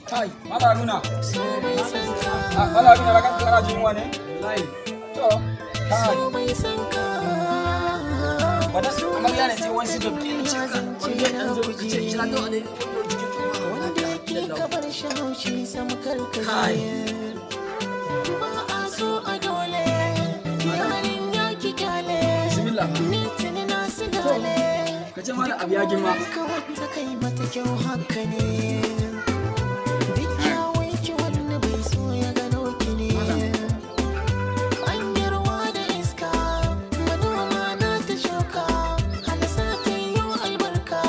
Kai, Mala Haruna. Mala Haruna ba kana jin yunwa ne? Wallahi. To, kai. Bada amarya ne ce wani da bikin ce ka. Wani dan zo ki ce kira to ne. Wanda yake kabar shaushi sam karkai. Kai. Ba a so a dole. Yarin ya ki kyale. Bismillah. Ni tuni na sigale. Ka ce mana abu ya girma. Kawai ta kai mata kyau haka ne. Duk kyawun ki wanda bai so ya gano ki ne. An yi ruwa da iska, manoma na ta shuka, halasa ta yi albarka.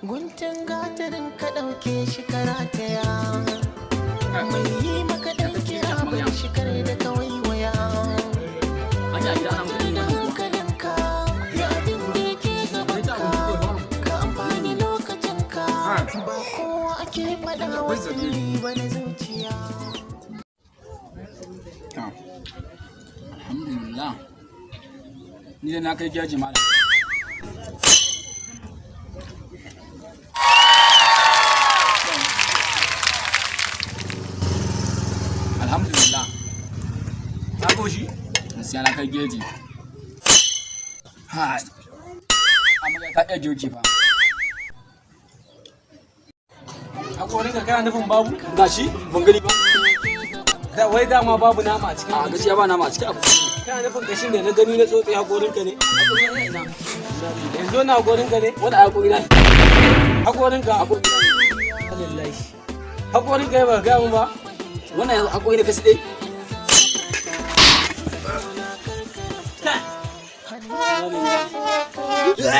Guntun gatarin ka ɗauke shi karataya. Mai yi maka ɗan kira bai shi kare da kawai waya. Anya gida nan Kwantar da hankalinka, ya abin da yake gabanka. Ka amfani lokacinka, ba kowa ake faɗa wasu ba na zuciya. Alhamdulillah. Ni da na kai gyaji malam. Alhamdulillah. Ta goshi? Gaskiya na kai geji. Hai. Amarya ta iya girki fa. Hakorin ka kana nufin babu? Gashi ban gani ba. Da wai dama babu nama a cikin A gaskiya ba nama a cikin abu. kana nufin kashin da na gani na tsotse hakorin ka ne? Yanzu na hakorin ka ne? Wanda a koyi na. Hakorin ka? Alhamdulillah. Hakorin ka ba ga mu ba? Wannan yanzu a koyi da kashi dai. Alhamdulillah.